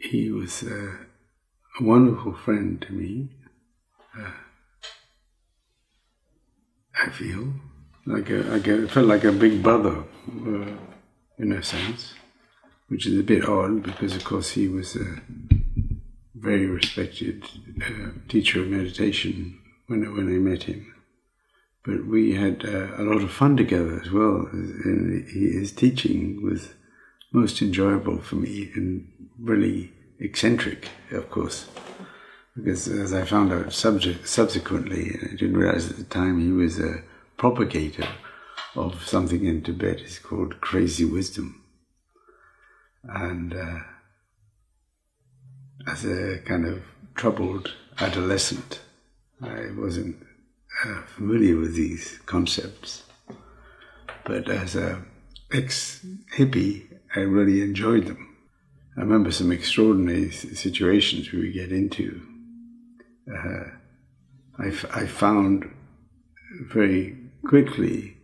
he was a wonderful friend to me. I feel it felt like a big brother, in a sense, which is a bit odd because, of course, he was a very respected teacher of meditation when I met him. But we had a lot of fun together as well. And his teaching was most enjoyable for me and really eccentric, of course, because as I found out subsequently, I didn't realize at the time, he was a propagator of something in Tibet is called crazy wisdom. And as a kind of troubled adolescent, I wasn't familiar with these concepts. But as an ex-hippie, I really enjoyed them. I remember some extraordinary situations we would get into. I found very quickly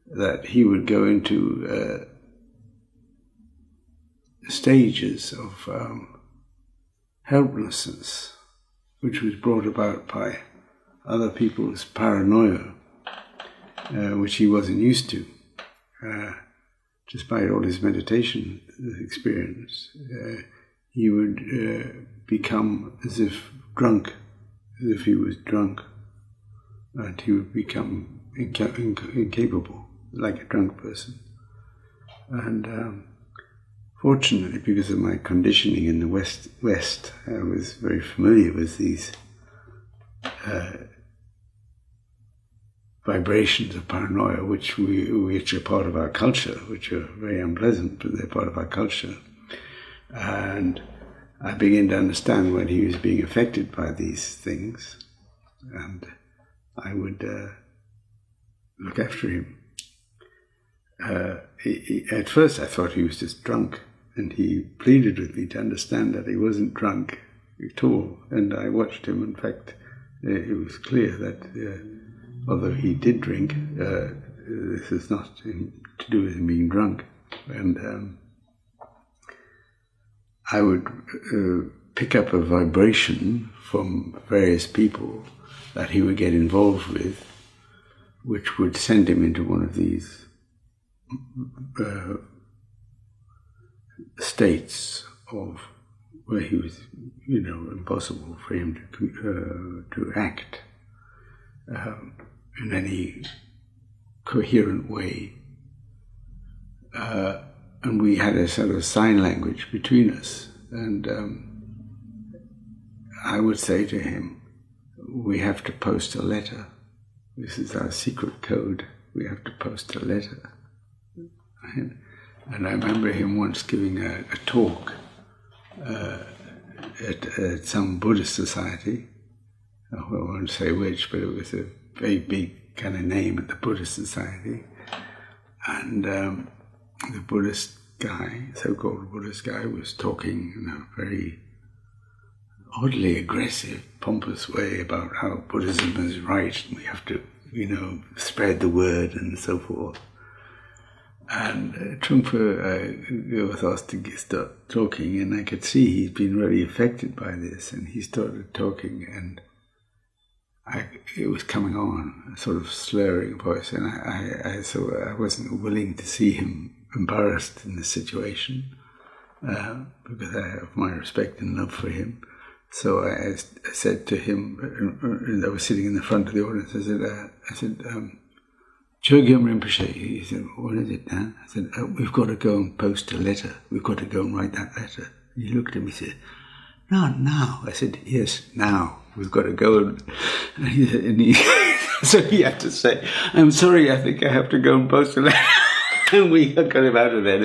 that he would go into stages of helplessness, which was brought about by other people's paranoia, which he wasn't used to. Despite all his meditation experience, he would become as if he was drunk, and he would become incapable, like a drunk person. And fortunately, because of my conditioning in the West, I was very familiar with these vibrations of paranoia, which are part of our culture, which are very unpleasant, but they're part of our culture. And I began to understand when he was being affected by these things, and I would look after him. At first I thought he was just drunk, and he pleaded with me to understand that he wasn't drunk at all. And I watched him. In fact, it was clear that although he did drink, this is not to do with him being drunk. And I would pick up a vibration from various people that he would get involved with, which would send him into one of these states of where he was, impossible for him to act in any coherent way. And we had a sort of sign language between us. And I would say to him, we have to post a letter. This is our secret code. We have to post a letter. And I remember him once giving a talk at some Buddhist society. I won't say which, but it was a very big kind of name at the Buddhist society. And the Buddhist guy, so-called Buddhist guy, was talking in a very oddly aggressive, pompous way about how Buddhism is right and we have to, spread the word and so forth. And Trungpa was asked to start talking, and I could see he'd been really affected by this, and he started talking, and it was coming on, a sort of slurring voice, and I wasn't willing to see him embarrassed in this situation, because I have my respect and love for him. So I said to him, and I was sitting in the front of the audience, I said, Chogyam Rinpoche. He said, what is it, Dan? I said, we've got to go and post a letter. We've got to go and write that letter. He looked at me and said, not now. I said, yes, now. We've got to go. And he said, so he had to say, I'm sorry, I think I have to go and post a letter. And we got him out of there.